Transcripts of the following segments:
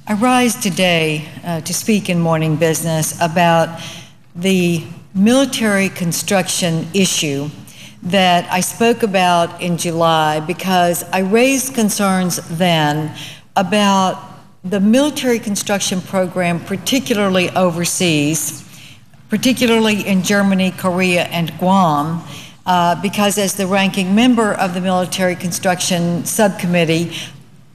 I rise today to speak in Morning Business about the military construction issue that I spoke about in July because I raised concerns then about the military construction program, particularly overseas, particularly in Germany, Korea, and Guam, because as the ranking member of the Military Construction Subcommittee,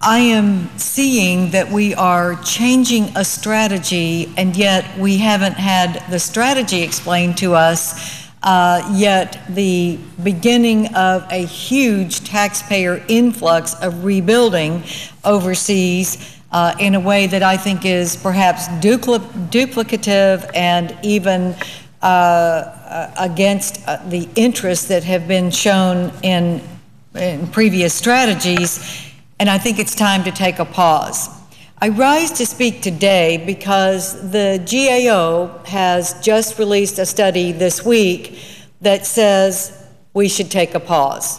I am seeing that we are changing a strategy, and yet we haven't had the strategy explained to us, yet the beginning of a huge taxpayer influx of rebuilding overseas in a way that I think is perhaps duplicative and even against the interests that have been shown in previous strategies. And I think it's time to take a pause. I rise to speak today because the GAO has just released a study this week that says we should take a pause.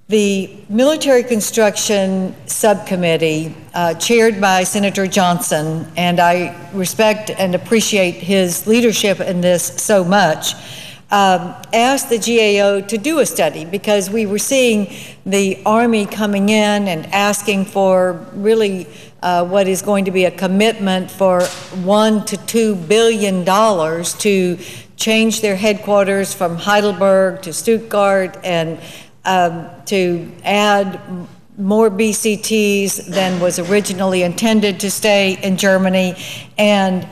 The Military Construction Subcommittee, chaired by Senator Johnson, and I respect and appreciate his leadership in this so much, asked the GAO to do a study because we were seeing the Army coming in and asking for really what is going to be a commitment for $1 to $2 billion to change their headquarters from Heidelberg to Stuttgart and to add more BCTs than was originally intended to stay in Germany. And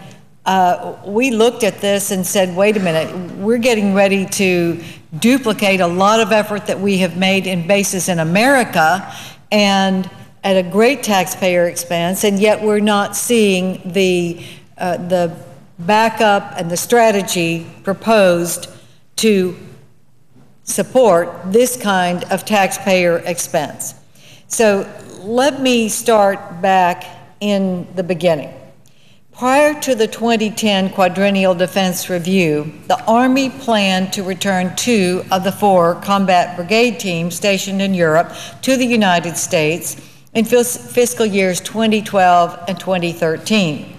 we looked at this and said, wait a minute, we're getting ready to duplicate a lot of effort that we have made in bases in America and at a great taxpayer expense, and yet we're not seeing the backup and the strategy proposed to support this kind of taxpayer expense. So let me start back in the beginning. Prior to the 2010 Quadrennial Defense Review, the Army planned to return 2 of the 4 combat brigade teams stationed in Europe to the United States in fiscal years 2012 and 2013.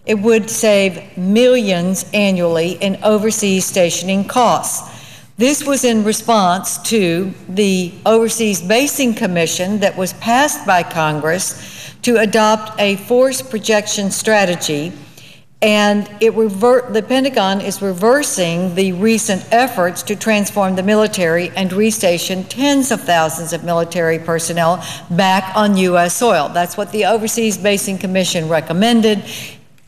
It would save millions annually in overseas stationing costs. This was in response to the Overseas Basing Commission that was passed by Congress to adopt a force projection strategy, and the Pentagon is reversing the recent efforts to transform the military and restation tens of thousands of military personnel back on U.S. soil. That's what the Overseas Basing Commission recommended,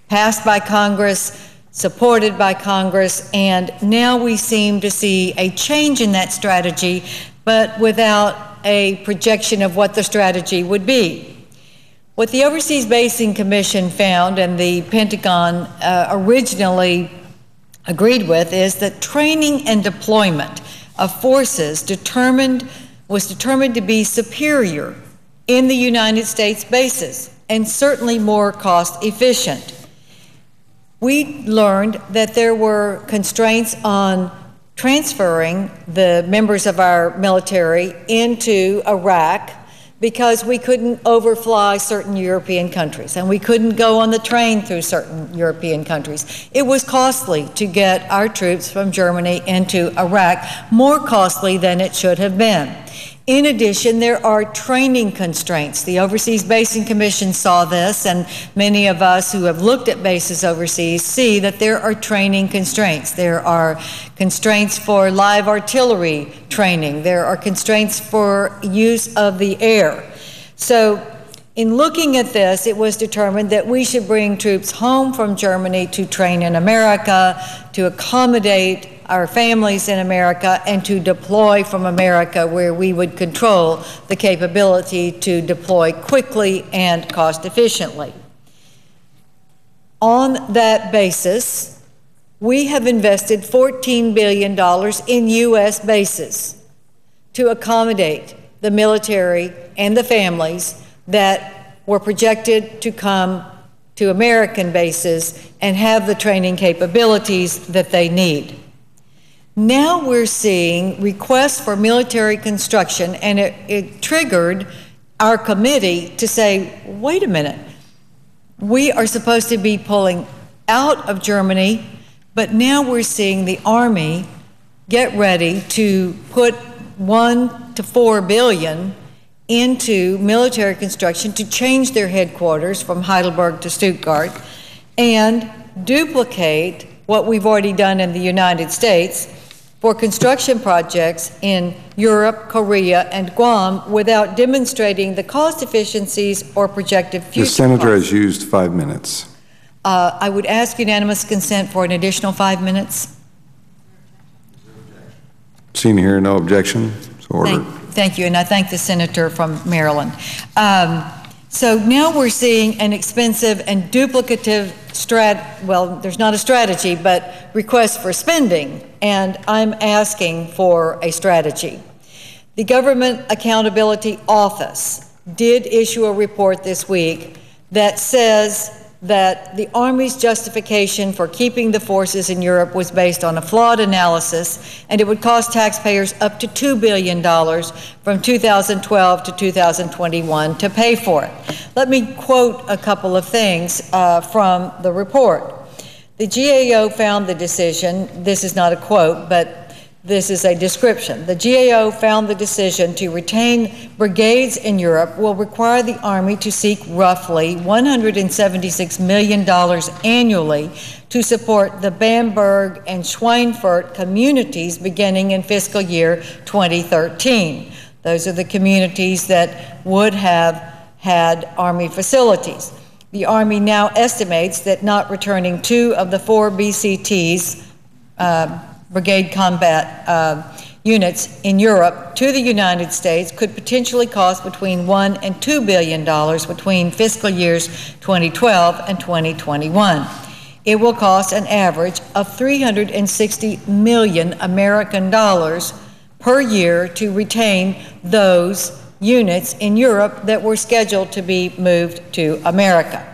passed by Congress, supported by Congress, and now we seem to see a change in that strategy, but without a projection of what the strategy would be. What the Overseas Basing Commission found and the Pentagon originally agreed with is that training and deployment of forces was determined to be superior in the United States bases and certainly more cost efficient. We learned that there were constraints on transferring the members of our military into Iraq because we couldn't overfly certain European countries and we couldn't go on the train through certain European countries. It was costly to get our troops from Germany into Iraq, more costly than it should have been. In addition, there are training constraints. The Overseas Basing Commission saw this, and many of us who have looked at bases overseas see that there are training constraints. There are constraints for live artillery training. There are constraints for use of the air. So in looking at this, it was determined that we should bring troops home from Germany to train in America, to accommodate our families in America, and to deploy from America where we would control the capability to deploy quickly and cost efficiently. On that basis, we have invested $14 billion in U.S. bases to accommodate the military and the families that were projected to come to American bases and have the training capabilities that they need. Now we're seeing requests for military construction, and it triggered our committee to say, wait a minute, We are supposed to be pulling out of Germany, but now we're seeing the Army get ready to put $1 to $4 billion into military construction to change their headquarters from Heidelberg to Stuttgart and duplicate what we've already done in the United States for construction projects in Europe, Korea, and Guam without demonstrating the cost efficiencies or projected future The senator costs. has used 5 minutes. I would ask unanimous consent for an additional 5 minutes. Seen here, no objection. So ordered. Thank you, and I thank the senator from Maryland. So now we're seeing an expensive and duplicative well, there's not a strategy, but request for spending, and I'm asking for a strategy. The Government Accountability Office did issue a report this week that says that the Army's justification for keeping the forces in Europe was based on a flawed analysis, and it would cost taxpayers up to $2 billion from 2012 to 2021 to pay for it. Let me quote a couple of things from the report. The GAO found the decision, this is not a quote, but this is a description. The GAO found the decision to retain brigades in Europe will require the Army to seek roughly $176 million annually to support the Bamberg and Schweinfurt communities beginning in fiscal year 2013. Those are the communities that would have had Army facilities. The Army now estimates that not returning 2 of the 4 BCTs, brigade combat units in Europe to the United States could potentially cost between $1 and $2 billion between fiscal years 2012 and 2021. It will cost an average of 360 million American dollars per year to retain those units in Europe that were scheduled to be moved to America.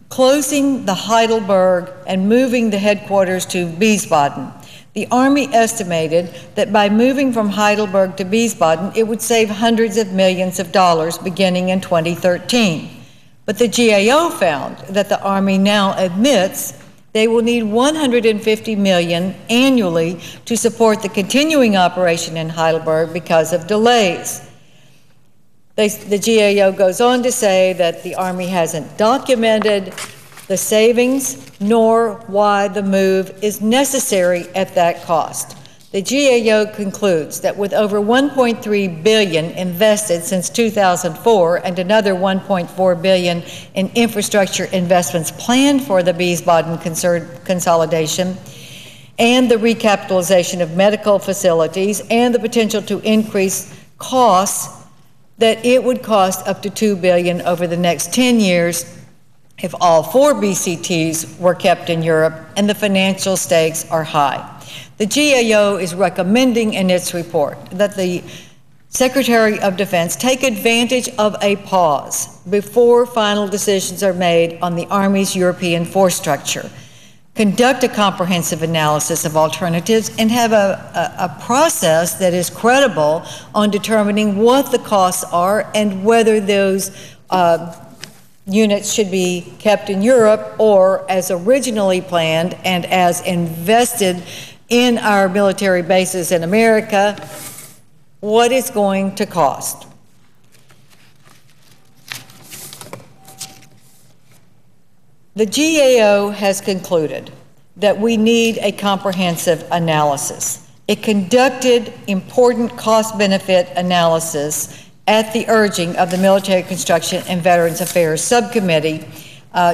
Closing the Heidelberg and moving the headquarters to Wiesbaden, the Army estimated that by moving from Heidelberg to Wiesbaden, it would save hundreds of millions of dollars beginning in 2013. But the GAO found that the Army now admits they will need $150 million annually to support the continuing operation in Heidelberg because of delays. The GAO goes on to say that the Army hasn't documented the savings nor why the move is necessary at that cost. The GAO concludes that with over $1.3 billion invested since 2004 and another $1.4 billion in infrastructure investments planned for the Wiesbaden consolidation and the recapitalization of medical facilities and the potential to increase costs, that it would cost up to $2 billion over the next 10 years if all 4 BCTs were kept in Europe, and the financial stakes are high. The GAO is recommending in its report that the Secretary of Defense take advantage of a pause before final decisions are made on the Army's European force structure, conduct a comprehensive analysis of alternatives, and have a process that is credible on determining what the costs are and whether those units should be kept in Europe or, as originally planned and as invested in our military bases in America, what it's going to cost. The GAO has concluded that we need a comprehensive analysis. It conducted important cost-benefit analysis at the urging of the Military Construction and Veterans Affairs Subcommittee,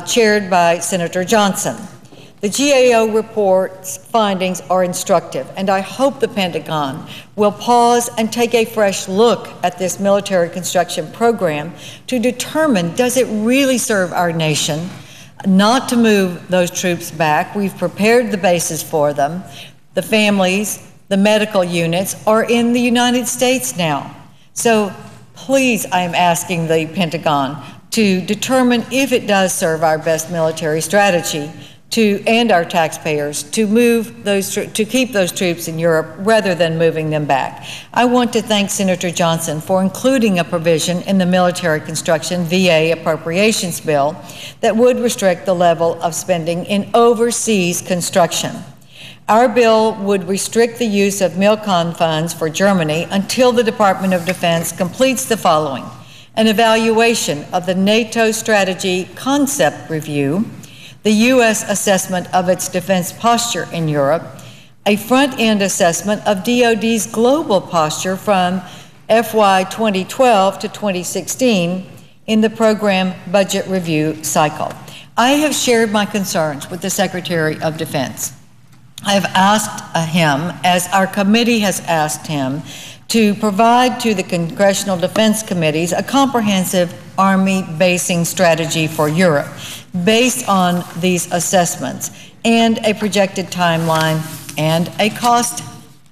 chaired by Senator Johnson. The GAO report's findings are instructive, and I hope the Pentagon will pause and take a fresh look at this military construction program to determine, does it really serve our nation not to move those troops back? We've prepared the bases for them. The families, the medical units are in the United States now. So please, I am asking the Pentagon to determine if it does serve our best military strategy and our taxpayers to keep those troops in Europe rather than moving them back. I want to thank Senator Johnson for including a provision in the military construction VA appropriations bill that would restrict the level of spending in overseas construction. Our bill would restrict the use of MILCON funds for Germany until the Department of Defense completes the following: an evaluation of the NATO strategy concept review, the U.S. assessment of its defense posture in Europe, a front-end assessment of DoD's global posture from FY 2012 to 2016 in the program budget review cycle. I have shared my concerns with the Secretary of Defense. I have asked him, as our committee has asked him, to provide to the Congressional Defense Committees a comprehensive Army basing strategy for Europe based on these assessments and a projected timeline and a cost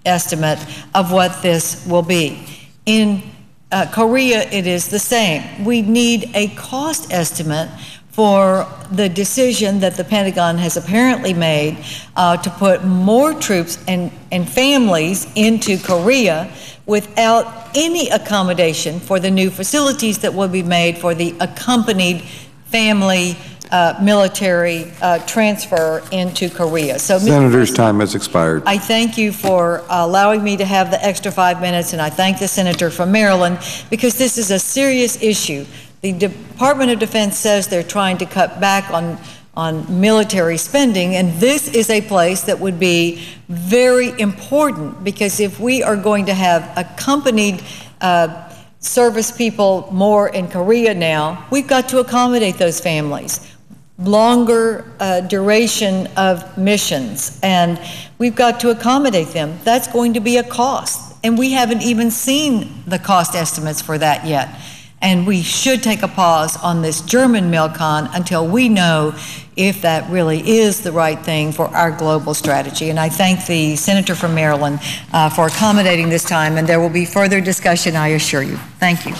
estimate of what this will be. In Korea, it is the same. We need a cost estimate for the decision that the Pentagon has apparently made to put more troops and families into Korea without any accommodation for the new facilities that will be made for the accompanied family military transfer into Korea. So, Senator's time has expired. I thank you for allowing me to have the extra 5 minutes, and I thank the senator from Maryland, because this is a serious issue. The Department of Defense says they're trying to cut back on military spending, and this is a place that would be very important, because if we are going to have accompanied service people more in Korea now, we've got to accommodate those families. Longer duration of missions, and we've got to accommodate them. That's going to be a cost, and we haven't even seen the cost estimates for that yet. And we should take a pause on this German MILCON until we know if that really is the right thing for our global strategy. And I thank the senator from Maryland for accommodating this time, and there will be further discussion, I assure you. Thank you.